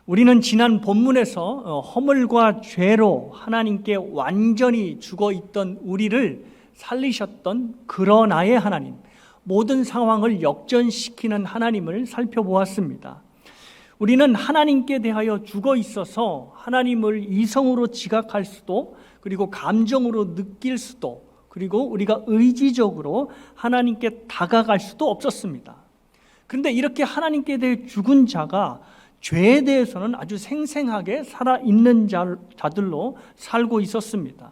우리는 지난 본문에서 허물과 죄로 하나님께 완전히 죽어있던 우리를 살리셨던 그러나의 하나님, 모든 상황을 역전시키는 하나님을 살펴보았습니다. 우리는 하나님께 대하여 죽어있어서 하나님을 이성으로 지각할 수도, 그리고 감정으로 느낄 수도, 그리고 우리가 의지적으로 하나님께 다가갈 수도 없었습니다. 그런데 이렇게 하나님께 대해 죽은 자가 죄에 대해서는 아주 생생하게 살아있는 자들로 살고 있었습니다.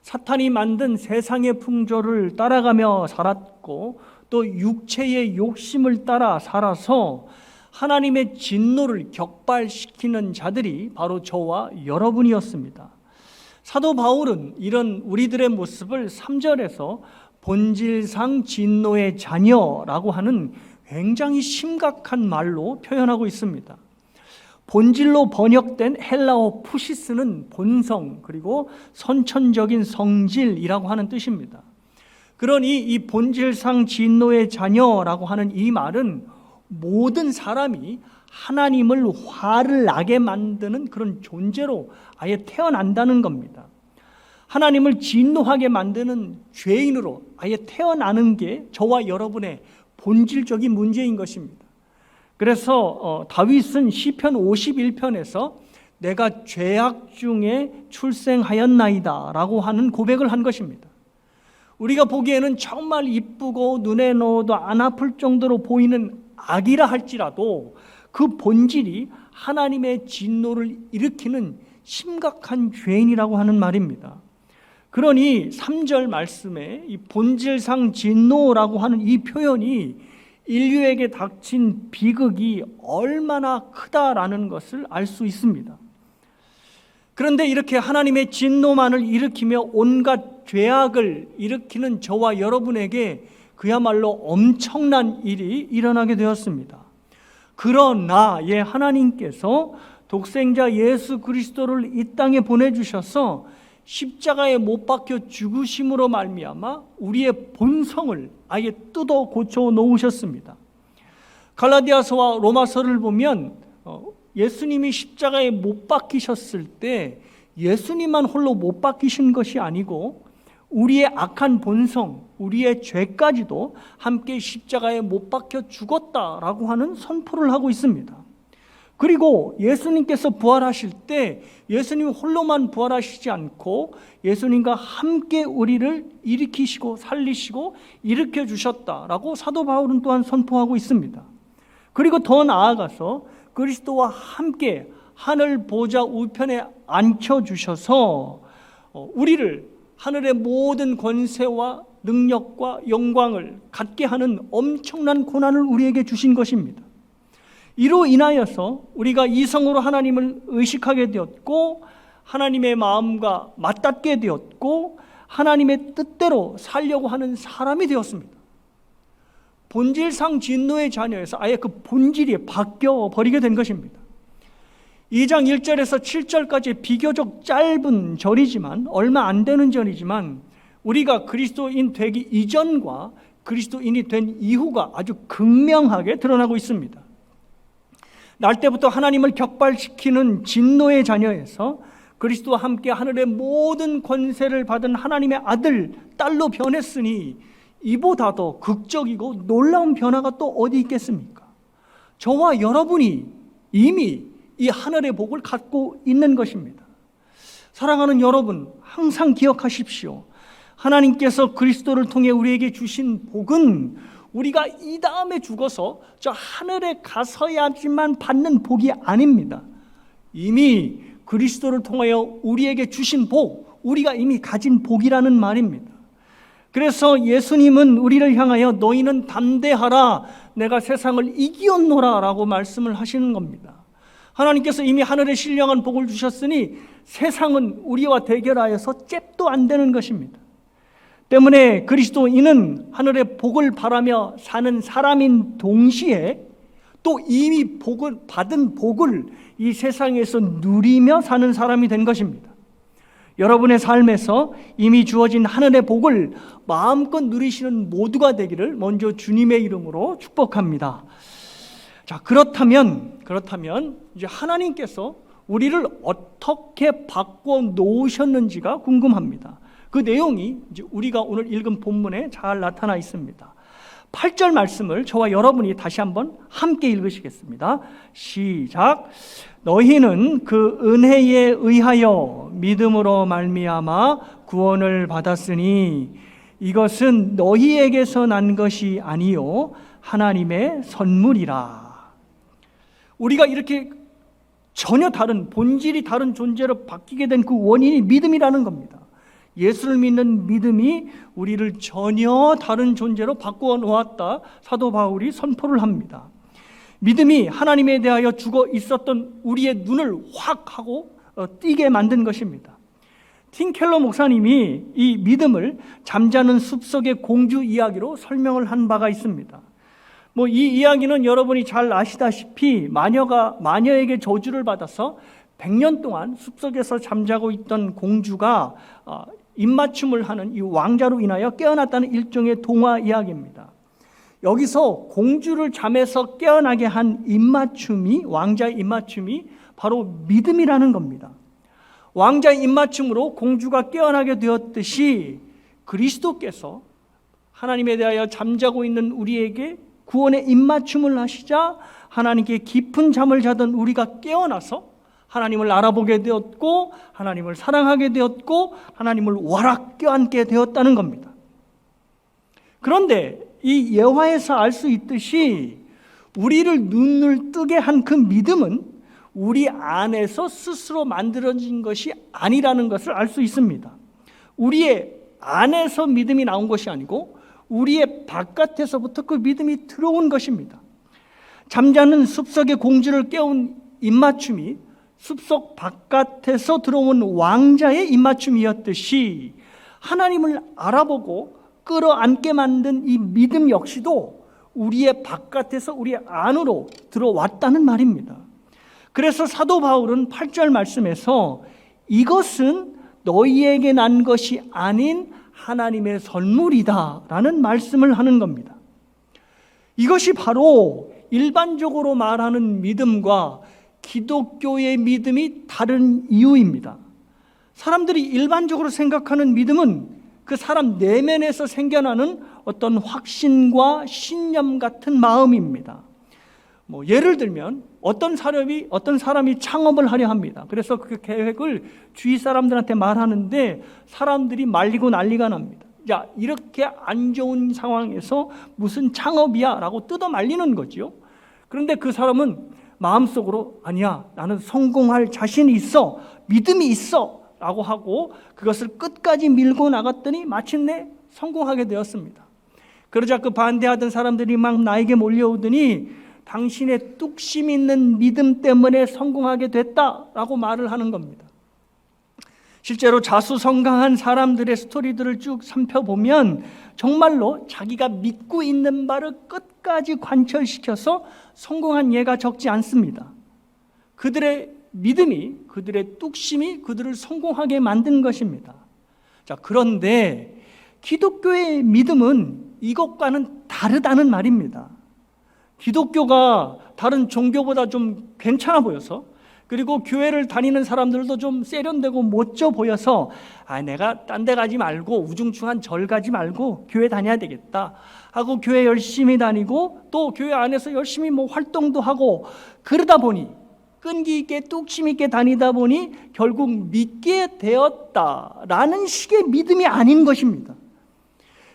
사탄이 만든 세상의 풍조를 따라가며 살았고, 또 육체의 욕심을 따라 살아서 하나님의 진노를 격발시키는 자들이 바로 저와 여러분이었습니다. 사도 바울은 이런 우리들의 모습을 3절에서 본질상 진노의 자녀라고 하는 굉장히 심각한 말로 표현하고 있습니다. 본질로 번역된 헬라어 푸시스는 본성, 그리고 선천적인 성질이라고 하는 뜻입니다. 그러니 이 본질상 진노의 자녀라고 하는 이 말은 모든 사람이 하나님을 화를 나게 만드는 그런 존재로 아예 태어난다는 겁니다. 하나님을 진노하게 만드는 죄인으로 아예 태어나는 게 저와 여러분의 본질적인 문제인 것입니다. 그래서 다윗은 시편 51편에서 내가 죄악 중에 출생하였나이다 라고 하는 고백을 한 것입니다. 우리가 보기에는 정말 이쁘고 눈에 넣어도 안 아플 정도로 보이는 악이라 할지라도 그 본질이 하나님의 진노를 일으키는 심각한 죄인이라고 하는 말입니다. 그러니 3절 말씀에 이 본질상 진노라고 하는 이 표현이 인류에게 닥친 비극이 얼마나 크다라는 것을 알 수 있습니다. 그런데 이렇게 하나님의 진노만을 일으키며 온갖 죄악을 일으키는 저와 여러분에게 그야말로 엄청난 일이 일어나게 되었습니다. 그러나 하나님께서 독생자 예수 그리스도를 이 땅에 보내주셔서 십자가에 못 박혀 죽으심으로 말미암아 우리의 본성을 아예 뜯어 고쳐 놓으셨습니다. 갈라디아서와 로마서를 보면 예수님이 십자가에 못 박히셨을 때 예수님만 홀로 못 박히신 것이 아니고 우리의 악한 본성, 우리의 죄까지도 함께 십자가에 못 박혀 죽었다라고 하는 선포를 하고 있습니다. 그리고 예수님께서 부활하실 때 예수님 홀로만 부활하시지 않고 예수님과 함께 우리를 일으키시고 살리시고 일으켜 주셨다라고 사도 바울은 또한 선포하고 있습니다. 그리고 더 나아가서 그리스도와 함께 하늘 보좌 우편에 앉혀주셔서 우리를 하늘의 모든 권세와 능력과 영광을 갖게 하는 엄청난 고난을 우리에게 주신 것입니다. 이로 인하여서 우리가 이성으로 하나님을 의식하게 되었고 하나님의 마음과 맞닿게 되었고 하나님의 뜻대로 살려고 하는 사람이 되었습니다. 본질상 진노의 자녀에서 아예 그 본질이 바뀌어 버리게 된 것입니다. 2장 1절에서 7절까지 비교적 짧은 절이지만 얼마 안 되는 절이지만 우리가 그리스도인 되기 이전과 그리스도인이 된 이후가 아주 극명하게 드러나고 있습니다. 날 때부터 하나님을 격발시키는 진노의 자녀에서 그리스도와 함께 하늘의 모든 권세를 받은 하나님의 아들, 딸로 변했으니 이보다 더 극적이고 놀라운 변화가 또 어디 있겠습니까? 저와 여러분이 이미 이 하늘의 복을 갖고 있는 것입니다. 사랑하는 여러분, 항상 기억하십시오. 하나님께서 그리스도를 통해 우리에게 주신 복은 우리가 이 다음에 죽어서 저 하늘에 가서야지만 받는 복이 아닙니다. 이미 그리스도를 통하여 우리에게 주신 복, 우리가 이미 가진 복이라는 말입니다. 그래서 예수님은 우리를 향하여 너희는 담대하라, 내가 세상을 이기었노라 라고 말씀을 하시는 겁니다. 하나님께서 이미 하늘에 신령한 복을 주셨으니 세상은 우리와 대결하여서 잽도 안 되는 것입니다. 때문에 그리스도인은 하늘의 복을 바라며 사는 사람인 동시에 또 이미 받은 복을 이 세상에서 누리며 사는 사람이 된 것입니다. 여러분의 삶에서 이미 주어진 하늘의 복을 마음껏 누리시는 모두가 되기를 먼저 주님의 이름으로 축복합니다. 자, 그렇다면 이제 하나님께서 우리를 어떻게 바꿔 놓으셨는지가 궁금합니다. 그 내용이 이제 우리가 오늘 읽은 본문에 잘 나타나 있습니다. 8절 말씀을 저와 여러분이 다시 한번 함께 읽으시겠습니다. 시작. 너희는 그 은혜에 의하여 믿음으로 말미암아 구원을 받았으니 이것은 너희에게서 난 것이 아니요 하나님의 선물이라. 우리가 이렇게 전혀 다른, 본질이 다른 존재로 바뀌게 된 그 원인이 믿음이라는 겁니다. 예수를 믿는 믿음이 우리를 전혀 다른 존재로 바꾸어 놓았다, 사도 바울이 선포를 합니다. 믿음이 하나님에 대하여 죽어 있었던 우리의 눈을 확 하고 띄게 만든 것입니다. 팀 켈러 목사님이 이 믿음을 잠자는 숲속의 공주 이야기로 설명을 한 바가 있습니다. 이 이야기는 여러분이 잘 아시다시피 마녀에게 저주를 받아서 100년 동안 숲속에서 잠자고 있던 공주가 입맞춤을 하는 이 왕자로 인하여 깨어났다는 일종의 동화 이야기입니다. 여기서 공주를 잠에서 깨어나게 한 입맞춤이, 왕자의 입맞춤이 바로 믿음이라는 겁니다. 왕자의 입맞춤으로 공주가 깨어나게 되었듯이 그리스도께서 하나님에 대하여 잠자고 있는 우리에게 구원의 입맞춤을 하시자 하나님께 깊은 잠을 자던 우리가 깨어나서 하나님을 알아보게 되었고 하나님을 사랑하게 되었고 하나님을 와락 껴안게 되었다는 겁니다. 그런데 이 예화에서 알 수 있듯이 우리를 눈을 뜨게 한 그 믿음은 우리 안에서 스스로 만들어진 것이 아니라는 것을 알 수 있습니다. 우리의 안에서 믿음이 나온 것이 아니고 우리의 바깥에서부터 그 믿음이 들어온 것입니다. 잠자는 숲속의 공주를 깨운 입맞춤이 숲속 바깥에서 들어온 왕자의 입맞춤이었듯이 하나님을 알아보고 끌어안게 만든 이 믿음 역시도 우리의 바깥에서 우리 안으로 들어왔다는 말입니다. 그래서 사도 바울은 8절 말씀에서 이것은 너희에게 난 것이 아닌 하나님의 선물이다 라는 말씀을 하는 겁니다. 이것이 바로 일반적으로 말하는 믿음과 기독교의 믿음이 다른 이유입니다. 사람들이 일반적으로 생각하는 믿음은 그 사람 내면에서 생겨나는 어떤 확신과 신념 같은 마음입니다. 예를 들면 어떤 사람이 창업을 하려 합니다. 그래서 그 계획을 주위 사람들한테 말하는데 사람들이 말리고 난리가 납니다. 야, 이렇게 안 좋은 상황에서 무슨 창업이야 라고 뜯어 말리는 거죠. 그런데 그 사람은 마음속으로 아니야, 나는 성공할 자신이 있어, 믿음이 있어 라고 하고 그것을 끝까지 밀고 나갔더니 마침내 성공하게 되었습니다. 그러자 그 반대하던 사람들이 막 나에게 몰려오더니 당신의 뚝심 있는 믿음 때문에 성공하게 됐다라고 말을 하는 겁니다. 실제로 자수성가한 사람들의 스토리들을 쭉 살펴보면 정말로 자기가 믿고 있는 바를 끝까지 관철시켜서 성공한 예가 적지 않습니다. 그들의 믿음이, 그들의 뚝심이 그들을 성공하게 만든 것입니다. 자, 그런데 기독교의 믿음은 이것과는 다르다는 말입니다. 기독교가 다른 종교보다 좀 괜찮아 보여서, 그리고 교회를 다니는 사람들도 좀 세련되고 멋져 보여서 내가 딴 데 가지 말고 우중충한 절 가지 말고 교회 다녀야 되겠다 하고 교회 열심히 다니고 또 교회 안에서 열심히 활동도 하고 그러다 보니 끈기 있게 뚝심 있게 다니다 보니 결국 믿게 되었다라는 식의 믿음이 아닌 것입니다.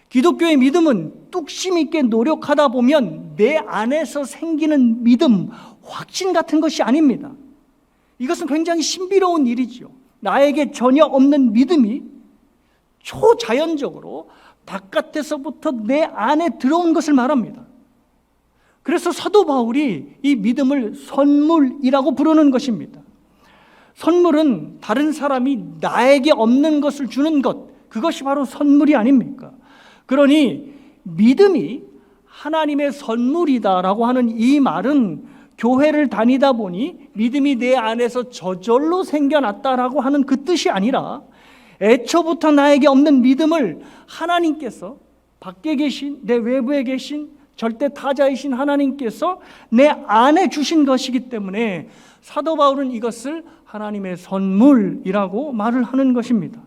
기독교의 믿음은 뚝심 있게 노력하다 보면 내 안에서 생기는 믿음, 확신 같은 것이 아닙니다. 이것은 굉장히 신비로운 일이죠. 나에게 전혀 없는 믿음이 초자연적으로 바깥에서부터 내 안에 들어온 것을 말합니다. 그래서 사도 바울이 이 믿음을 선물이라고 부르는 것입니다. 선물은 다른 사람이 나에게 없는 것을 주는 것, 그것이 바로 선물이 아닙니까? 그러니 믿음이 하나님의 선물이다라고 하는 이 말은 교회를 다니다 보니 믿음이 내 안에서 저절로 생겨났다라고 하는 그 뜻이 아니라 애초부터 나에게 없는 믿음을 하나님께서 밖에 계신 내 외부에 계신 절대 타자이신 하나님께서 내 안에 주신 것이기 때문에 사도 바울은 이것을 하나님의 선물이라고 말을 하는 것입니다.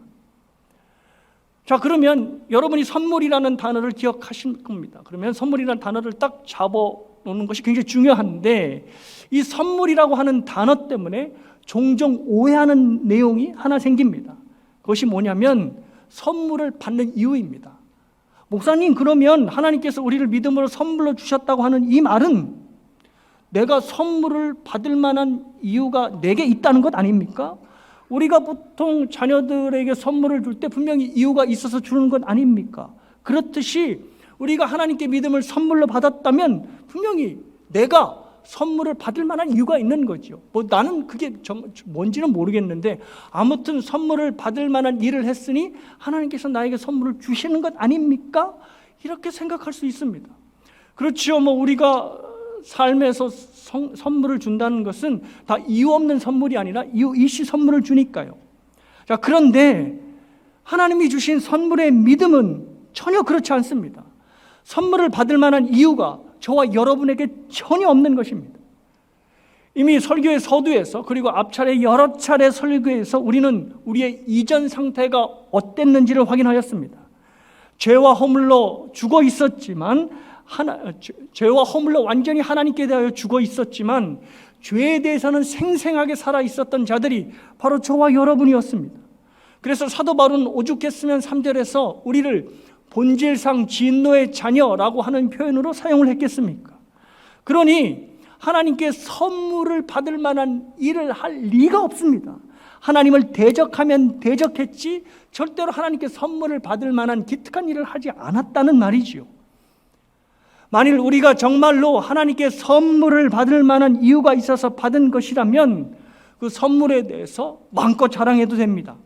자, 그러면 여러분이 선물이라는 단어를 기억하실 겁니다. 그러면 선물이라는 단어를 딱 잡아놓는 것이 굉장히 중요한데, 이 선물이라고 하는 단어 때문에 종종 오해하는 내용이 하나 생깁니다. 그것이 뭐냐면 선물을 받는 이유입니다. 목사님, 그러면 하나님께서 우리를 믿음으로 선물로 주셨다고 하는 이 말은 내가 선물을 받을 만한 이유가 내게 있다는 것 아닙니까? 우리가 보통 자녀들에게 선물을 줄 때 분명히 이유가 있어서 주는 것 아닙니까? 그렇듯이 우리가 하나님께 믿음을 선물로 받았다면 분명히 내가 선물을 받을 만한 이유가 있는 거죠. 나는 그게 뭔지는 모르겠는데 아무튼 선물을 받을 만한 일을 했으니 하나님께서 나에게 선물을 주시는 것 아닙니까? 이렇게 생각할 수 있습니다. 그렇죠. 우리가 삶에서 선물을 준다는 것은 다 이유 없는 선물이 아니라 이유 있이 선물을 주니까요. 자, 그런데 하나님이 주신 선물의 믿음은 전혀 그렇지 않습니다. 선물을 받을 만한 이유가 저와 여러분에게 전혀 없는 것입니다. 이미 설교의 서두에서 그리고 앞차례 여러 차례 설교에서 우리는 우리의 이전 상태가 어땠는지를 확인하였습니다. 죄와 허물로 죽어 있었지만 죄와 허물로 완전히 하나님께 대하여 죽어 있었지만 죄에 대해서는 생생하게 살아 있었던 자들이 바로 저와 여러분이었습니다. 그래서 사도 바울은 오죽했으면 3절에서 우리를 본질상 진노의 자녀라고 하는 표현으로 사용을 했겠습니까? 그러니 하나님께 선물을 받을 만한 일을 할 리가 없습니다. 하나님을 대적하면 대적했지 절대로 하나님께 선물을 받을 만한 기특한 일을 하지 않았다는 말이지요. 만일 우리가 정말로 하나님께 선물을 받을 만한 이유가 있어서 받은 것이라면 그 선물에 대해서 마음껏 자랑해도 됩니다.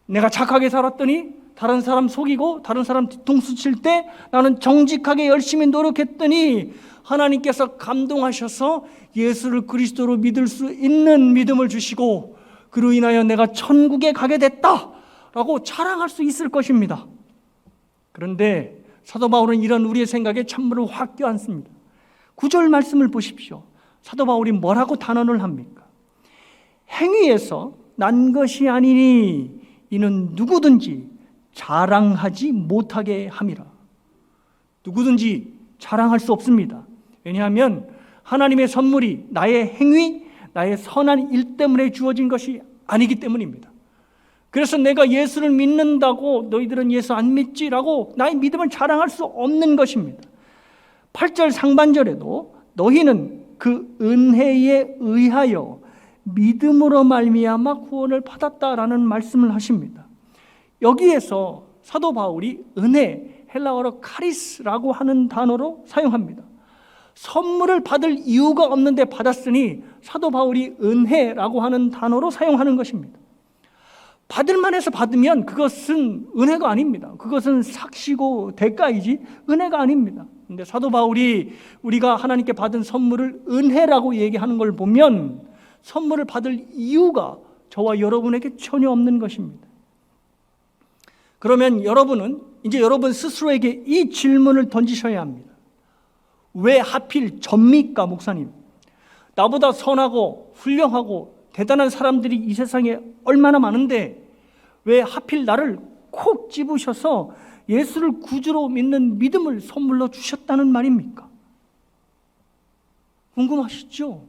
내가 착하게 살았더니 다른 사람 속이고 다른 사람 뒤통수 칠 때 나는 정직하게 열심히 노력했더니 하나님께서 감동하셔서 예수를 그리스도로 믿을 수 있는 믿음을 주시고 그로 인하여 내가 천국에 가게 됐다라고 자랑할 수 있을 것입니다. 그런데 사도 바울은 이런 우리의 생각에 찬물을 확 껴안습니다. 9절 말씀을 보십시오. 사도 바울이 뭐라고 단언을 합니까? 행위에서 난 것이 아니니 이는 누구든지 자랑하지 못하게 함이라. 누구든지 자랑할 수 없습니다. 왜냐하면 하나님의 선물이 나의 행위, 나의 선한 일 때문에 주어진 것이 아니기 때문입니다. 그래서 내가 예수를 믿는다고 너희들은 예수 안 믿지라고 나의 믿음을 자랑할 수 없는 것입니다. 8절 상반절에도 너희는 그 은혜에 의하여 믿음으로 말미암아 구원을 받았다라는 말씀을 하십니다. 여기에서 사도 바울이 은혜, 헬라어로 카리스라고 하는 단어로 사용합니다. 선물을 받을 이유가 없는데 받았으니 사도 바울이 은혜라고 하는 단어로 사용하는 것입니다. 받을 만해서 받으면 그것은 은혜가 아닙니다. 그것은 삭시고 대가이지 은혜가 아닙니다. 그런데 사도 바울이 우리가 하나님께 받은 선물을 은혜라고 얘기하는 걸 보면 선물을 받을 이유가 저와 여러분에게 전혀 없는 것입니다. 그러면 여러분은 이제 여러분 스스로에게 이 질문을 던지셔야 합니다. 왜 하필 접니까, 목사님? 나보다 선하고 훌륭하고 대단한 사람들이 이 세상에 얼마나 많은데 왜 하필 나를 콕 집으셔서 예수를 구주로 믿는 믿음을 선물로 주셨다는 말입니까? 궁금하시죠?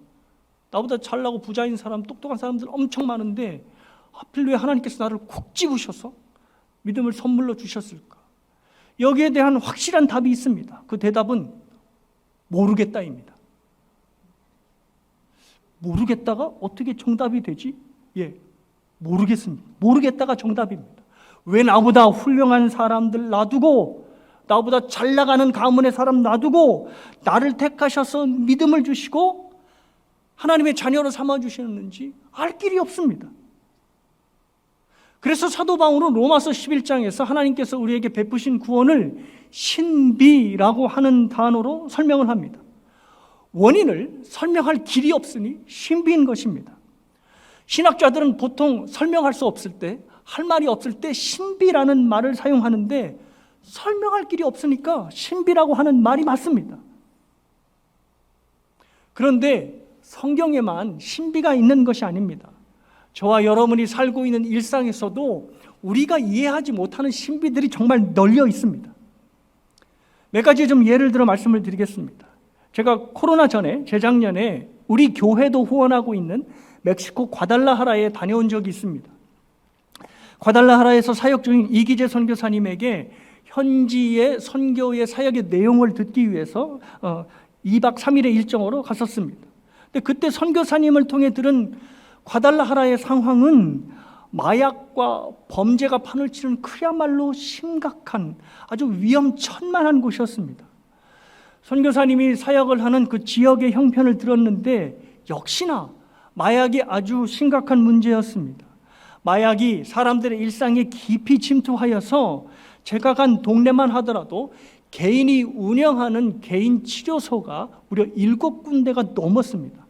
나보다 잘나고 부자인 사람, 똑똑한 사람들 엄청 많은데 하필 왜 하나님께서 나를 콕 집으셔서 믿음을 선물로 주셨을까? 여기에 대한 확실한 답이 있습니다. 그 대답은 모르겠다입니다. 모르겠다가 어떻게 정답이 되지? 모르겠습니다. 모르겠다가 정답입니다. 왜 나보다 훌륭한 사람들 놔두고 나보다 잘 나가는 가문의 사람 놔두고 나를 택하셔서 믿음을 주시고 하나님의 자녀로 삼아주셨는지 알 길이 없습니다. 그래서 사도 바울은 로마서 11장에서 하나님께서 우리에게 베푸신 구원을 신비라고 하는 단어로 설명을 합니다. 원인을 설명할 길이 없으니 신비인 것입니다. 신학자들은 보통 설명할 수 없을 때, 할 말이 없을 때 신비라는 말을 사용하는데 설명할 길이 없으니까 신비라고 하는 말이 맞습니다. 그런데 성경에만 신비가 있는 것이 아닙니다. 저와 여러분이 살고 있는 일상에서도 우리가 이해하지 못하는 신비들이 정말 널려 있습니다. 몇 가지 좀 예를 들어 말씀을 드리겠습니다. 제가 코로나 전에 재작년에 우리 교회도 후원하고 있는 멕시코 과달라하라에 다녀온 적이 있습니다. 과달라하라에서 사역 중인 이기재 선교사님에게 현지의 선교의 사역의 내용을 듣기 위해서 2박 3일의 일정으로 갔었습니다. 근데 그때 선교사님을 통해 들은 과달라하라의 상황은 마약과 범죄가 판을 치는 그야말로 심각한 아주 위험천만한 곳이었습니다. 선교사님이 사역을 하는 그 지역의 형편을 들었는데 역시나 마약이 아주 심각한 문제였습니다. 마약이 사람들의 일상에 깊이 침투하여서 제가 간 동네만 하더라도 개인이 운영하는 개인 치료소가 무려 7군데가 넘었습니다.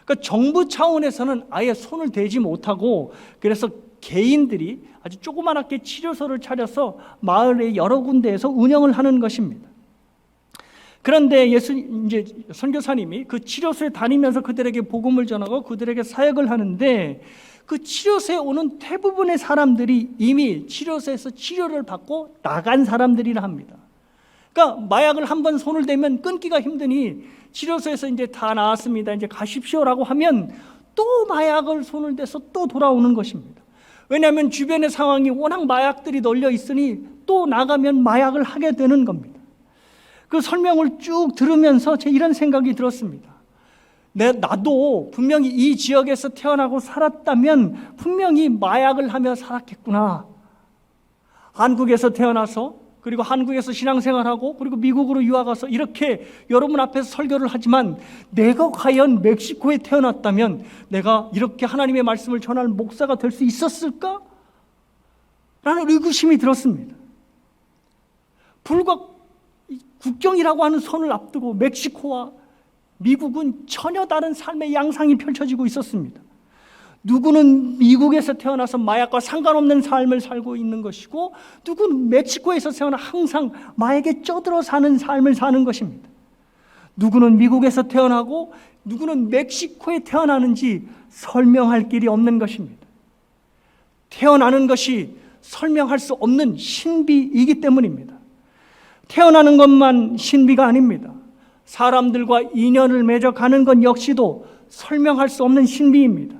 그러니까 정부 차원에서는 아예 손을 대지 못하고 그래서 개인들이 아주 조그맣게 치료소를 차려서 마을의 여러 군데에서 운영을 하는 것입니다. 그런데 이제 선교사님이 그 치료소에 다니면서 그들에게 복음을 전하고 그들에게 사역을 하는데 그 치료소에 오는 대부분의 사람들이 이미 치료소에서 치료를 받고 나간 사람들이라 합니다. 그러니까 마약을 한번 손을 대면 끊기가 힘드니 치료소에서 이제 다 나왔습니다. 이제 가십시오라고 하면 또 마약을 손을 대서 또 돌아오는 것입니다. 왜냐하면 주변의 상황이 워낙 마약들이 널려 있으니 또 나가면 마약을 하게 되는 겁니다. 그 설명을 쭉 들으면서 제 이런 생각이 들었습니다. 나도 분명히 이 지역에서 태어나고 살았다면 분명히 마약을 하며 살았겠구나. 한국에서 태어나서 그리고 한국에서 신앙생활하고 그리고 미국으로 유학 가서 이렇게 여러분 앞에서 설교를 하지만 내가 과연 멕시코에 태어났다면 내가 이렇게 하나님의 말씀을 전할 목사가 될 수 있었을까? 라는 의구심이 들었습니다. 불과 국경이라고 하는 선을 앞두고 멕시코와 미국은 전혀 다른 삶의 양상이 펼쳐지고 있었습니다. 누구는 미국에서 태어나서 마약과 상관없는 삶을 살고 있는 것이고 누구는 멕시코에서 태어나 항상 마약에 쩌들어 사는 삶을 사는 것입니다. 누구는 미국에서 태어나고 누구는 멕시코에 태어나는지 설명할 길이 없는 것입니다. 태어나는 것이 설명할 수 없는 신비이기 때문입니다. 태어나는 것만 신비가 아닙니다. 사람들과 인연을 맺어가는 것 역시도 설명할 수 없는 신비입니다.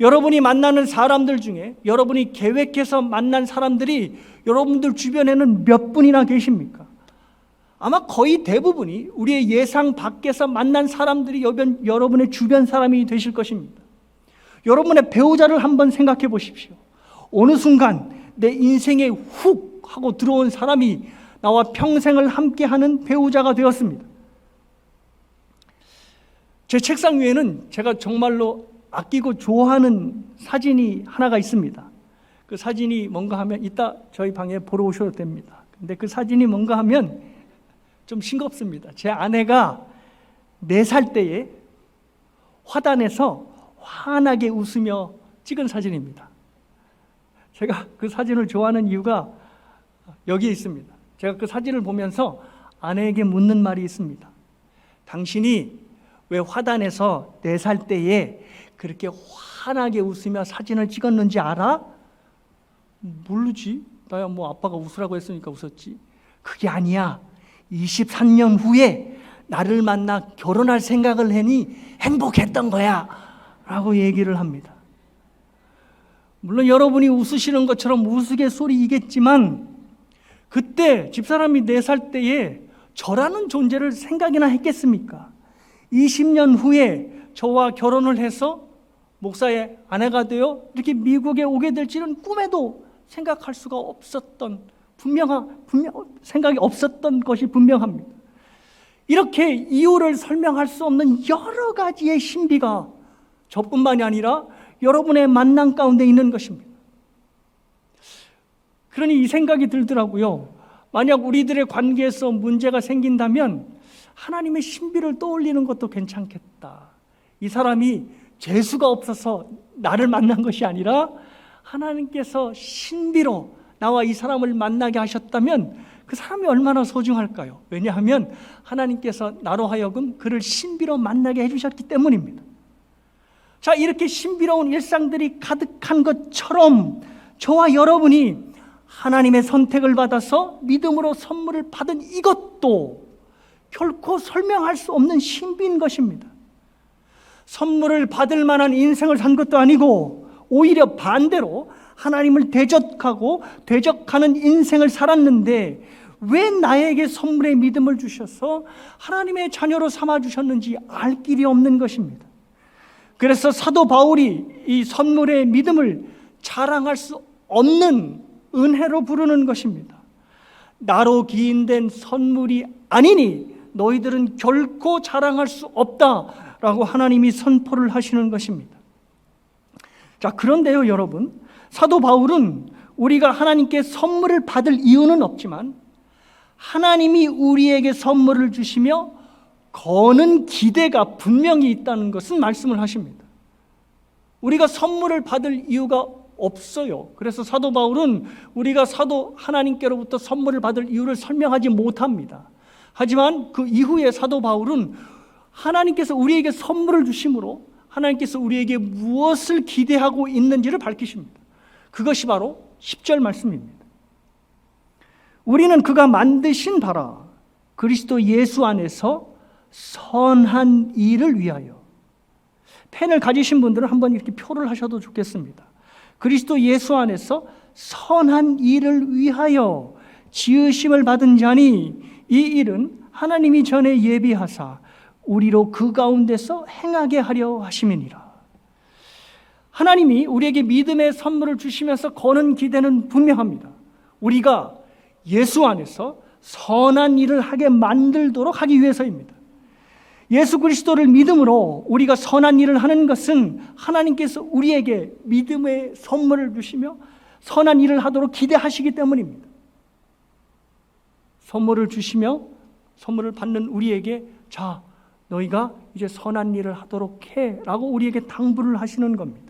여러분이 만나는 사람들 중에 여러분이 계획해서 만난 사람들이 여러분들 주변에는 몇 분이나 계십니까? 아마 거의 대부분이 우리의 예상 밖에서 만난 사람들이 여러분의 주변 사람이 되실 것입니다. 여러분의 배우자를 한번 생각해 보십시오. 어느 순간 내 인생에 훅 하고 들어온 사람이 나와 평생을 함께하는 배우자가 되었습니다. 제 책상 위에는 제가 정말로 아끼고 좋아하는 사진이 하나가 있습니다. 그 사진이 뭔가 하면 이따 저희 방에 보러 오셔도 됩니다. 근데 그 사진이 뭔가 하면 좀 싱겁습니다. 제 아내가 4살 때에 화단에서 환하게 웃으며 찍은 사진입니다. 제가 그 사진을 좋아하는 이유가 여기에 있습니다. 제가 그 사진을 보면서 아내에게 묻는 말이 있습니다. 당신이 왜 화단에서 4살 때에 그렇게 환하게 웃으며 사진을 찍었는지 알아? 모르지. 나야 뭐 아빠가 웃으라고 했으니까 웃었지. 그게 아니야. 23년 후에 나를 만나 결혼할 생각을 하니 행복했던 거야 라고 얘기를 합니다. 물론 여러분이 웃으시는 것처럼 우스갯소리이겠지만 그때 집사람이 4살 때에 저라는 존재를 생각이나 했겠습니까? 20년 후에 저와 결혼을 해서 목사의 아내가 되어 이렇게 미국에 오게 될지는 꿈에도 생각할 수가 없었던 생각이 없었던 것이 분명합니다. 이렇게 이유를 설명할 수 없는 여러 가지의 신비가 저뿐만이 아니라 여러분의 만남 가운데 있는 것입니다. 그러니 이 생각이 들더라고요. 만약 우리들의 관계에서 문제가 생긴다면 하나님의 신비를 떠올리는 것도 괜찮겠다. 이 사람이 재수가 없어서 나를 만난 것이 아니라 하나님께서 신비로 나와 이 사람을 만나게 하셨다면 그 사람이 얼마나 소중할까요? 왜냐하면 하나님께서 나로 하여금 그를 신비로 만나게 해주셨기 때문입니다. 자, 이렇게 신비로운 일상들이 가득한 것처럼 저와 여러분이 하나님의 선택을 받아서 믿음으로 선물을 받은 이것도 결코 설명할 수 없는 신비인 것입니다. 선물을 받을 만한 인생을 산 것도 아니고 오히려 반대로 하나님을 대적하는 인생을 살았는데 왜 나에게 선물의 믿음을 주셔서 하나님의 자녀로 삼아주셨는지 알 길이 없는 것입니다. 그래서 사도 바울이 이 선물의 믿음을 자랑할 수 없는 은혜로 부르는 것입니다. 나로 기인된 선물이 아니니 너희들은 결코 자랑할 수 없다라고 하나님이 선포를 하시는 것입니다. 자, 그런데요, 여러분, 사도 바울은 우리가 하나님께 선물을 받을 이유는 없지만 하나님이 우리에게 선물을 주시며 거는 기대가 분명히 있다는 것은 말씀을 하십니다. 우리가 선물을 받을 이유가 없어요. 그래서 사도 바울은 우리가 하나님께로부터 선물을 받을 이유를 설명하지 못합니다. 하지만 그 이후에 사도 바울은 하나님께서 우리에게 선물을 주심으로 하나님께서 우리에게 무엇을 기대하고 있는지를 밝히십니다. 그것이 바로 10절 말씀입니다. 우리는 그가 만드신 바라 그리스도 예수 안에서 선한 일을 위하여. 펜을 가지신 분들은 한번 이렇게 표를 하셔도 좋겠습니다. 그리스도 예수 안에서 선한 일을 위하여 지으심을 받은 자니 이 일은 하나님이 전에 예비하사 우리로 그 가운데서 행하게 하려 하심이니라. 하나님이 우리에게 믿음의 선물을 주시면서 거는 기대는 분명합니다. 우리가 예수 안에서 선한 일을 하게 만들도록 하기 위해서입니다. 예수 그리스도를 믿음으로 우리가 선한 일을 하는 것은 하나님께서 우리에게 믿음의 선물을 주시며 선한 일을 하도록 기대하시기 때문입니다. 선물을 주시며 선물을 받는 우리에게 자, 너희가 이제 선한 일을 하도록 해 라고 우리에게 당부를 하시는 겁니다.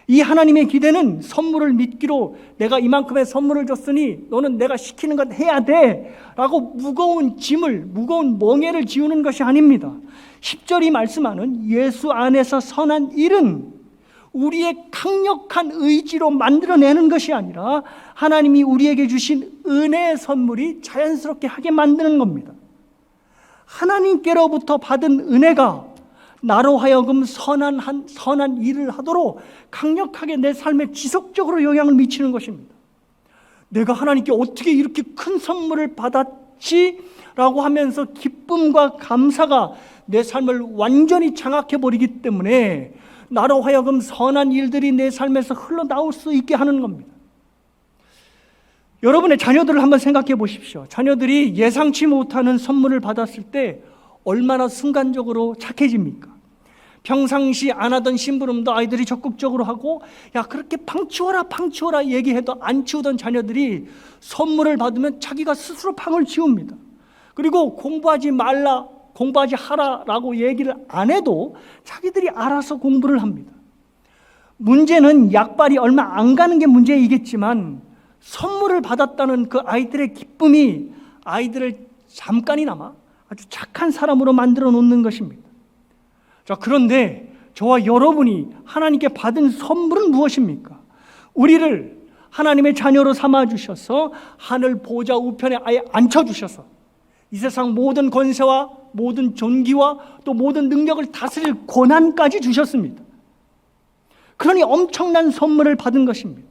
이 하나님의 기대는 선물을 믿기로 내가 이만큼의 선물을 줬으니 너는 내가 시키는 것 해야 돼 라고 무거운 멍에를 지우는 것이 아닙니다. 10절이 말씀하는 예수 안에서 선한 일은 우리의 강력한 의지로 만들어내는 것이 아니라 하나님이 우리에게 주신 은혜의 선물이 자연스럽게 하게 만드는 겁니다. 하나님께로부터 받은 은혜가 나로 하여금 선한 일을 하도록 강력하게 내 삶에 지속적으로 영향을 미치는 것입니다. 내가 하나님께 어떻게 이렇게 큰 선물을 받았지? 라고 하면서 기쁨과 감사가 내 삶을 완전히 장악해버리기 때문에 나로 하여금 선한 일들이 내 삶에서 흘러나올 수 있게 하는 겁니다. 여러분의 자녀들을 한번 생각해 보십시오. 자녀들이 예상치 못하는 선물을 받았을 때 얼마나 순간적으로 착해집니까? 평상시 안 하던 심부름도 아이들이 적극적으로 하고 야 그렇게 방 치워라 얘기해도 안 치우던 자녀들이 선물을 받으면 자기가 스스로 방을 치웁니다. 그리고 공부하지 하라라고 얘기를 안 해도 자기들이 알아서 공부를 합니다. 문제는 약발이 얼마 안 가는 게 문제이겠지만 선물을 받았다는 그 아이들의 기쁨이 아이들을 잠깐이나마 아주 착한 사람으로 만들어 놓는 것입니다. 자, 그런데 저와 여러분이 하나님께 받은 선물은 무엇입니까? 우리를 하나님의 자녀로 삼아주셔서 하늘 보좌 우편에 아예 앉혀주셔서 이 세상 모든 권세와 모든 존귀와 또 모든 능력을 다스릴 권한까지 주셨습니다. 그러니 엄청난 선물을 받은 것입니다.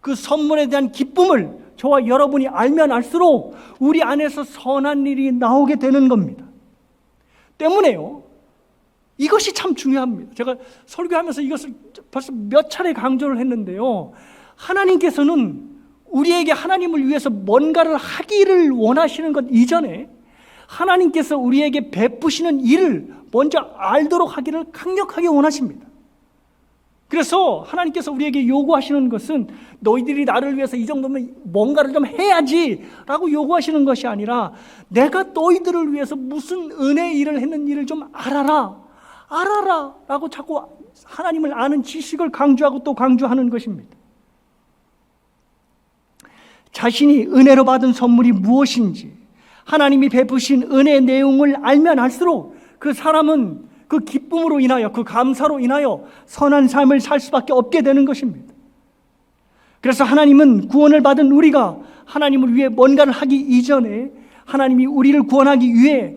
그 선물에 대한 기쁨을 저와 여러분이 알면 알수록 우리 안에서 선한 일이 나오게 되는 겁니다. 때문에요, 이것이 참 중요합니다. 제가 설교하면서 이것을 벌써 몇 차례 강조를 했는데요, 하나님께서는 우리에게 하나님을 위해서 뭔가를 하기를 원하시는 것 이전에 하나님께서 우리에게 베푸시는 일을 먼저 알도록 하기를 강력하게 원하십니다. 그래서 하나님께서 우리에게 요구하시는 것은 너희들이 나를 위해서 이 정도면 뭔가를 좀 해야지 라고 요구하시는 것이 아니라 내가 너희들을 위해서 무슨 은혜의 일을 했는지를 좀 알아라 라고 자꾸 하나님을 아는 지식을 강조하고 또 강조하는 것입니다. 자신이 은혜로 받은 선물이 무엇인지, 하나님이 베푸신 은혜의 내용을 알면 알수록 그 사람은 그 기쁨으로 인하여, 그 감사로 인하여 선한 삶을 살 수밖에 없게 되는 것입니다. 그래서 하나님은 구원을 받은 우리가 하나님을 위해 뭔가를 하기 이전에 하나님이 우리를 구원하기 위해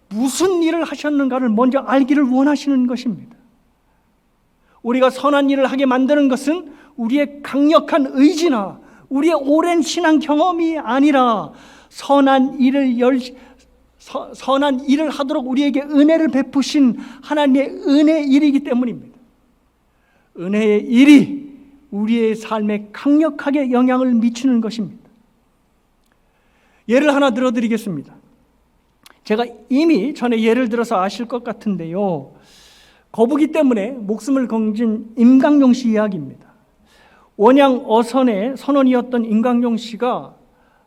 무슨 일을 하셨는가를 먼저 알기를 원하시는 것입니다. 우리가 선한 일을 하게 만드는 것은 우리의 강력한 의지나 우리의 오랜 신앙 경험이 아니라 선한 일을 하도록 우리에게 은혜를 베푸신 하나님의 은혜의 일이기 때문입니다. 은혜의 일이 우리의 삶에 강력하게 영향을 미치는 것입니다. 예를 하나 들어드리겠습니다. 제가 이미 전에 예를 들어서 아실 것 같은데요, 거북이 때문에 목숨을 건진 임강용 씨 이야기입니다. 원양 어선의 선원이었던 임강용 씨가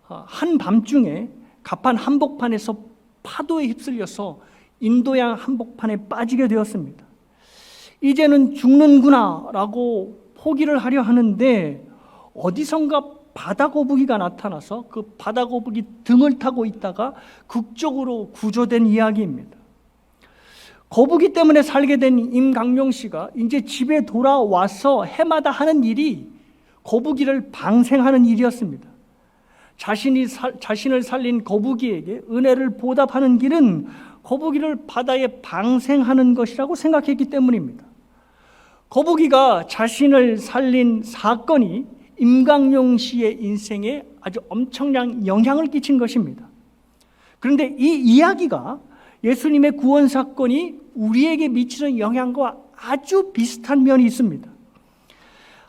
한밤중에 갑판 한복판에서 파도에 휩쓸려서 인도양 한복판에 빠지게 되었습니다. 이제는 죽는구나 라고 포기를 하려 하는데 어디선가 바다거북이가 나타나서 그 바다거북이 등을 타고 있다가 극적으로 구조된 이야기입니다. 거북이 때문에 살게 된 임강용 씨가 이제 집에 돌아와서 해마다 하는 일이 거북이를 방생하는 일이었습니다. 자신을 살린 거북이에게 은혜를 보답하는 길은 거북이를 바다에 방생하는 것이라고 생각했기 때문입니다. 거북이가 자신을 살린 사건이 임강용 씨의 인생에 아주 엄청난 영향을 끼친 것입니다. 그런데 이 이야기가 예수님의 구원 사건이 우리에게 미치는 영향과 아주 비슷한 면이 있습니다.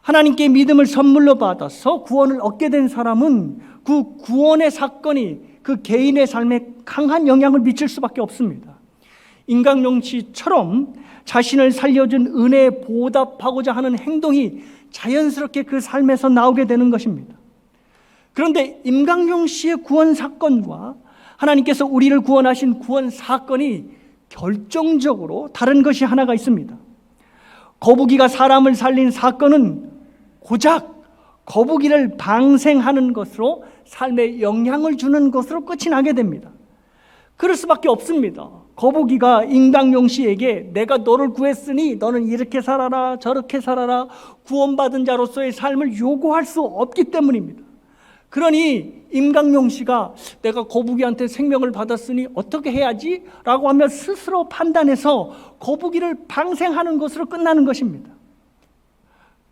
하나님께 믿음을 선물로 받아서 구원을 얻게 된 사람은 그 구원의 사건이 그 개인의 삶에 강한 영향을 미칠 수밖에 없습니다. 임강용 씨처럼 자신을 살려준 은혜에 보답하고자 하는 행동이 자연스럽게 그 삶에서 나오게 되는 것입니다. 그런데 임강용 씨의 구원 사건과 하나님께서 우리를 구원하신 구원 사건이 결정적으로 다른 것이 하나가 있습니다. 거북이가 사람을 살린 사건은 고작 거북이를 방생하는 것으로 삶에 영향을 주는 것으로 끝이 나게 됩니다. 그럴 수밖에 없습니다. 거북이가 임강용 씨에게 내가 너를 구했으니 너는 이렇게 살아라 저렇게 살아라 구원받은 자로서의 삶을 요구할 수 없기 때문입니다. 그러니 임강용 씨가 내가 거북이한테 생명을 받았으니 어떻게 해야지? 라고 하며 스스로 판단해서 거북이를 방생하는 것으로 끝나는 것입니다.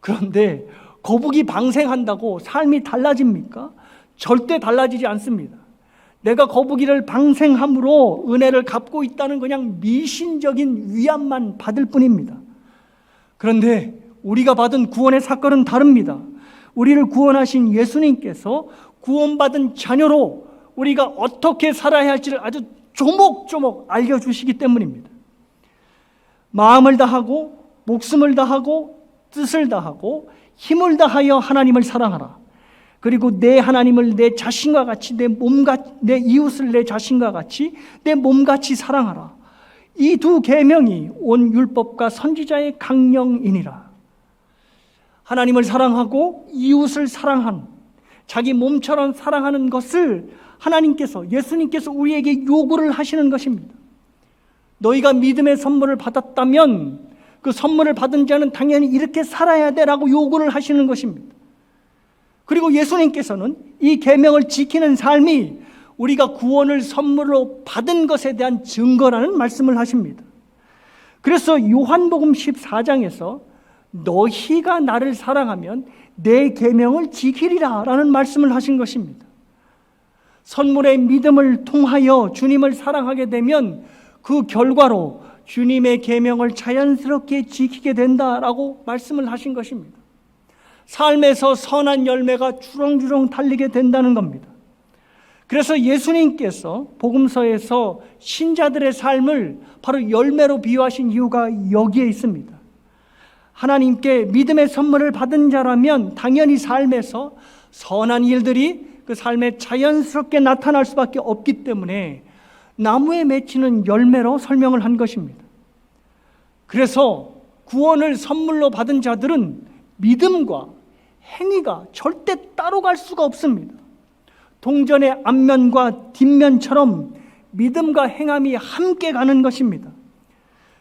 그런데 거북이 방생한다고 삶이 달라집니까? 절대 달라지지 않습니다. 내가 거북이를 방생함으로 은혜를 갚고 있다는 그냥 미신적인 위안만 받을 뿐입니다. 그런데 우리가 받은 구원의 사건은 다릅니다. 우리를 구원하신 예수님께서 구원받은 자녀로 우리가 어떻게 살아야 할지를 아주 조목조목 알려주시기 때문입니다. 마음을 다하고 목숨을 다하고 뜻을 다하고 힘을 다하여 하나님을 사랑하라. 그리고 내 하나님을 내 자신과 같이 내 이웃을 내 자신과 같이 내 몸같이 사랑하라. 이 두 계명이 온 율법과 선지자의 강령이니라. 하나님을 사랑하고 이웃을 사랑하는, 자기 몸처럼 사랑하는 것을 하나님께서, 예수님께서 우리에게 요구를 하시는 것입니다. 너희가 믿음의 선물을 받았다면 그 선물을 받은 자는 당연히 이렇게 살아야 되라고 요구를 하시는 것입니다. 그리고 예수님께서는 이 계명을 지키는 삶이 우리가 구원을 선물로 받은 것에 대한 증거라는 말씀을 하십니다. 그래서 요한복음 14장에서 너희가 나를 사랑하면 내 계명을 지키리라 라는 말씀을 하신 것입니다. 선물의 믿음을 통하여 주님을 사랑하게 되면 그 결과로 주님의 계명을 자연스럽게 지키게 된다라고 말씀을 하신 것입니다. 삶에서 선한 열매가 주렁주렁 달리게 된다는 겁니다. 그래서 예수님께서 복음서에서 신자들의 삶을 바로 열매로 비유하신 이유가 여기에 있습니다. 하나님께 믿음의 선물을 받은 자라면 당연히 삶에서 선한 일들이 그 삶에 자연스럽게 나타날 수밖에 없기 때문에 나무에 맺히는 열매로 설명을 한 것입니다. 그래서 구원을 선물로 받은 자들은 믿음과 행위가 절대 따로 갈 수가 없습니다. 동전의 앞면과 뒷면처럼 믿음과 행함이 함께 가는 것입니다.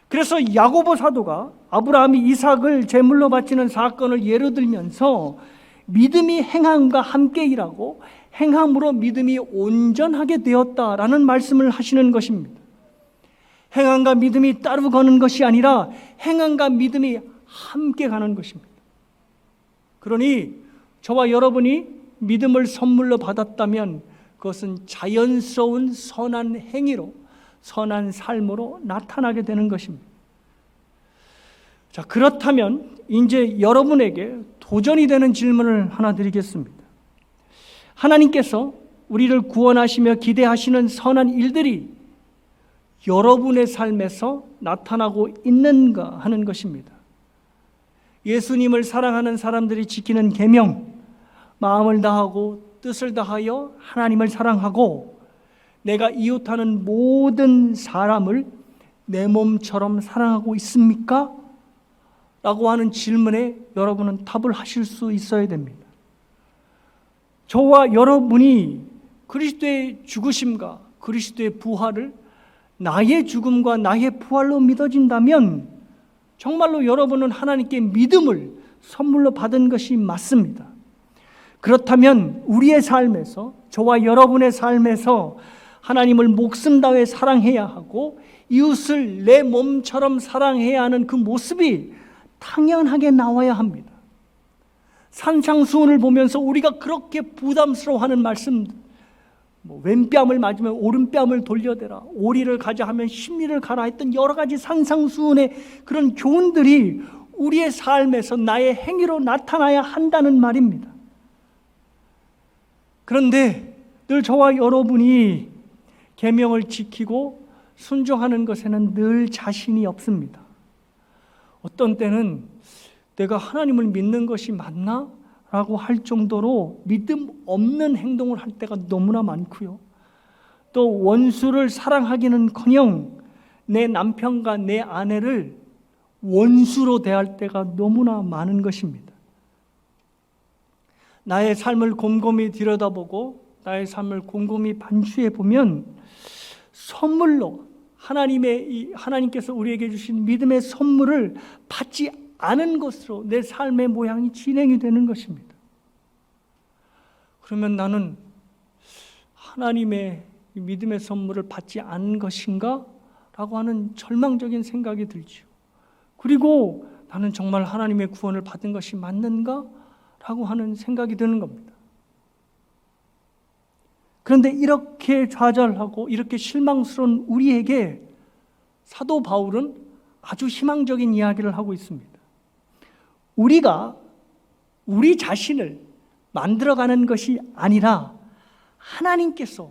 그래서 야고보 사도가 아브라함이 이삭을 제물로 바치는 사건을 예로 들면서 믿음이 행함과 함께 일하고 행함으로 믿음이 온전하게 되었다라는 말씀을 하시는 것입니다. 행함과 믿음이 따로 가는 것이 아니라 행함과 믿음이 함께 가는 것입니다. 그러니 저와 여러분이 믿음을 선물로 받았다면 그것은 자연스러운 선한 행위로, 선한 삶으로 나타나게 되는 것입니다. 자, 그렇다면 이제 여러분에게 도전이 되는 질문을 하나 드리겠습니다. 하나님께서 우리를 구원하시며 기대하시는 선한 일들이 여러분의 삶에서 나타나고 있는가 하는 것입니다. 예수님을 사랑하는 사람들이 지키는 계명, 마음을 다하고 뜻을 다하여 하나님을 사랑하고 내가 이웃하는 모든 사람을 내 몸처럼 사랑하고 있습니까? 라고 하는 질문에 여러분은 답을 하실 수 있어야 됩니다. 저와 여러분이 그리스도의 죽으심과 그리스도의 부활을 나의 죽음과 나의 부활로 믿어진다면 정말로 여러분은 하나님께 믿음을 선물로 받은 것이 맞습니다. 그렇다면 우리의 삶에서, 저와 여러분의 삶에서 하나님을 목숨 다해 사랑해야 하고 이웃을 내 몸처럼 사랑해야 하는 그 모습이 당연하게 나와야 합니다. 산상수훈을 보면서 우리가 그렇게 부담스러워하는 말씀, 왼뺨을 맞으면 오른뺨을 돌려대라, 오리를 가자 하면 십리를 가라 했던 여러 가지 산상수훈의 그런 교훈들이 우리의 삶에서 나의 행위로 나타나야 한다는 말입니다. 그런데 늘 저와 여러분이 계명을 지키고 순종하는 것에는 늘 자신이 없습니다. 어떤 때는 내가 하나님을 믿는 것이 맞나? 라고 할 정도로 믿음 없는 행동을 할 때가 너무나 많고요. 또 원수를 사랑하기는커녕 내 남편과 내 아내를 원수로 대할 때가 너무나 많은 것입니다. 나의 삶을 곰곰이 들여다보고 나의 삶을 곰곰이 반추해 보면 선물로 하나님께서 우리에게 주신 믿음의 선물을 받지 않은 것으로 내 삶의 모양이 진행이 되는 것입니다. 그러면 나는 하나님의 믿음의 선물을 받지 않은 것인가? 라고 하는 절망적인 생각이 들죠. 그리고 나는 정말 하나님의 구원을 받은 것이 맞는가? 라고 하는 생각이 드는 겁니다. 그런데 이렇게 좌절하고 이렇게 실망스러운 우리에게 사도 바울은 아주 희망적인 이야기를 하고 있습니다. 우리가 우리 자신을 만들어가는 것이 아니라 하나님께서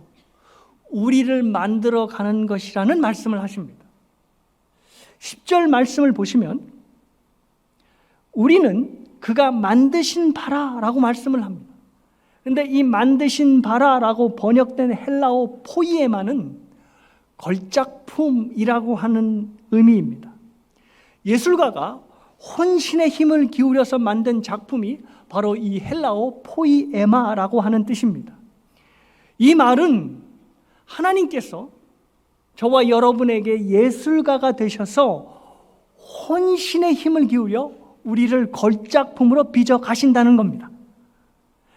우리를 만들어가는 것이라는 말씀을 하십니다. 10절 말씀을 보시면 우리는 그가 만드신 바라라고 말씀을 합니다. 그런데 이 만드신 바라라고 번역된 헬라어 포이에마는 걸작품이라고 하는 의미입니다. 예술가가 혼신의 힘을 기울여서 만든 작품이 바로 이 헬라어 포이에마라고 하는 뜻입니다. 이 말은 하나님께서 저와 여러분에게 예술가가 되셔서 혼신의 힘을 기울여 우리를 걸작품으로 빚어 가신다는 겁니다.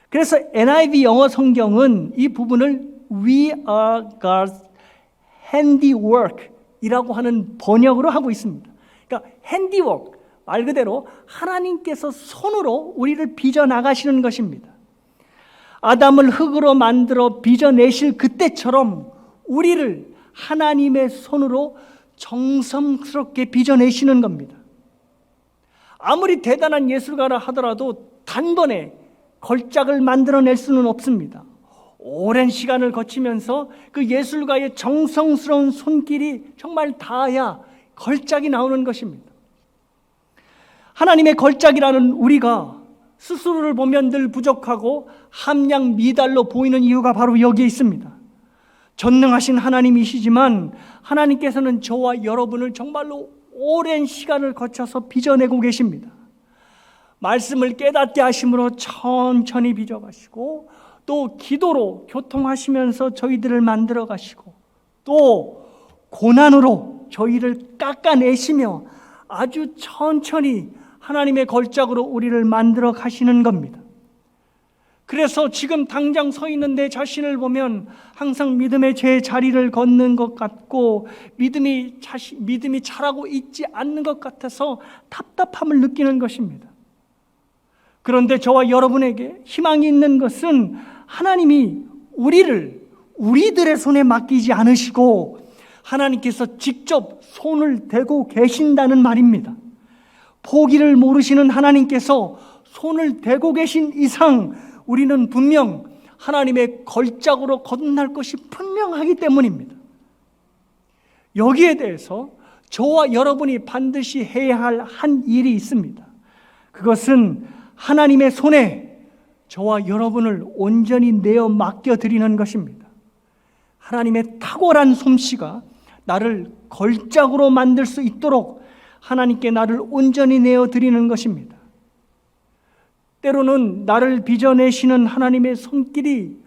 그래서 NIV 영어 성경은 이 부분을 We are God's handiwork 이라고 하는 번역으로 하고 있습니다. 그러니까 handiwork, 말 그대로 하나님께서 손으로 우리를 빚어 나가시는 것입니다. 아담을 흙으로 만들어 빚어내실 그때처럼 우리를 하나님의 손으로 정성스럽게 빚어내시는 겁니다. 아무리 대단한 예술가라 하더라도 단번에 걸작을 만들어낼 수는 없습니다. 오랜 시간을 거치면서 그 예술가의 정성스러운 손길이 정말 닿아야 걸작이 나오는 것입니다. 하나님의 걸작이라는 우리가 스스로를 보면 늘 부족하고 함량 미달로 보이는 이유가 바로 여기에 있습니다. 전능하신 하나님이시지만 하나님께서는 저와 여러분을 정말로 오랜 시간을 거쳐서 빚어내고 계십니다. 말씀을 깨닫게 하심으로 천천히 빚어가시고 또 기도로 교통하시면서 저희들을 만들어 가시고 또 고난으로 저희를 깎아내시며 아주 천천히 하나님의 걸작으로 우리를 만들어 가시는 겁니다. 그래서 지금 당장 서 있는 내 자신을 보면 항상 믿음의 제 자리를 걷는 것 같고 믿음이 자라고 있지 않는 것 같아서 답답함을 느끼는 것입니다. 그런데 저와 여러분에게 희망이 있는 것은 하나님이 우리들의 손에 맡기지 않으시고 하나님께서 직접 손을 대고 계신다는 말입니다. 포기를 모르시는 하나님께서 손을 대고 계신 이상 우리는 분명 하나님의 걸작으로 거듭날 것이 분명하기 때문입니다. 여기에 대해서 저와 여러분이 반드시 해야 할 한 일이 있습니다. 그것은 하나님의 손에 저와 여러분을 온전히 내어 맡겨드리는 것입니다. 하나님의 탁월한 솜씨가 나를 걸작으로 만들 수 있도록 하나님께 나를 온전히 내어드리는 것입니다. 때로는 나를 빚어내시는 하나님의 손길이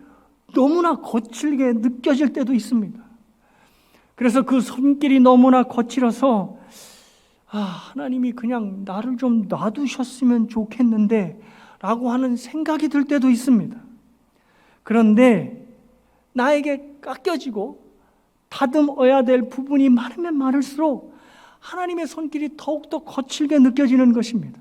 너무나 거칠게 느껴질 때도 있습니다. 그래서 그 손길이 너무나 거칠어서 하나님이 그냥 나를 좀 놔두셨으면 좋겠는데 라고 하는 생각이 들 때도 있습니다. 그런데 나에게 깎여지고 다듬어야 될 부분이 많으면 많을수록 하나님의 손길이 더욱더 거칠게 느껴지는 것입니다.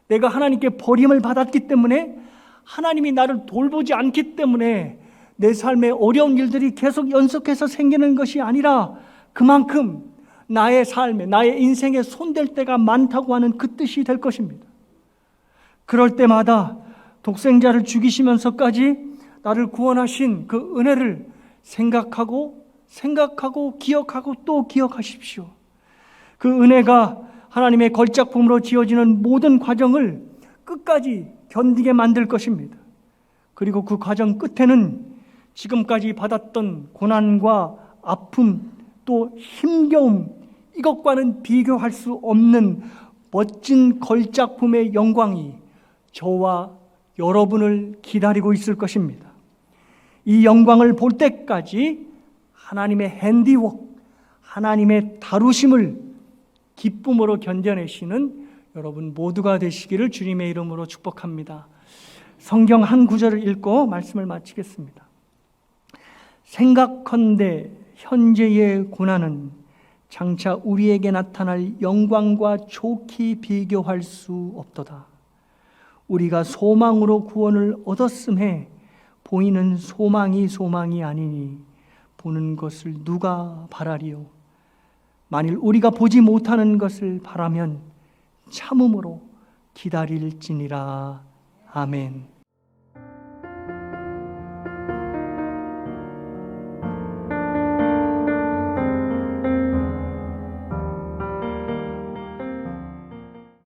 내가 하나님께 버림을 받았기 때문에 하나님이 나를 돌보지 않기 때문에 내 삶에 어려운 일들이 계속 연속해서 생기는 것이 아니라 그만큼 나의 삶에, 나의 인생에 손댈 때가 많다고 하는 그 뜻이 될 것입니다. 그럴 때마다 독생자를 죽이시면서까지 나를 구원하신 그 은혜를 생각하고 기억하고 또 기억하십시오. 그 은혜가 하나님의 걸작품으로 지어지는 모든 과정을 끝까지 견디게 만들 것입니다. 그리고 그 과정 끝에는 지금까지 받았던 고난과 아픔 또 힘겨움 이것과는 비교할 수 없는 멋진 걸작품의 영광이 저와 여러분을 기다리고 있을 것입니다. 이 영광을 볼 때까지 하나님의 핸디워크, 하나님의 다루심을 기쁨으로 견뎌내시는 여러분 모두가 되시기를 주님의 이름으로 축복합니다. 성경 한 구절을 읽고 말씀을 마치겠습니다. 생각컨대 현재의 고난은 장차 우리에게 나타날 영광과 좋게 비교할 수 없도다. 우리가 소망으로 구원을 얻었음에 보이는 소망이 아니니 보는 것을 누가 바라리요. 만일 우리가 보지 못하는 것을 바라면 참음으로 기다릴지니라. 아멘.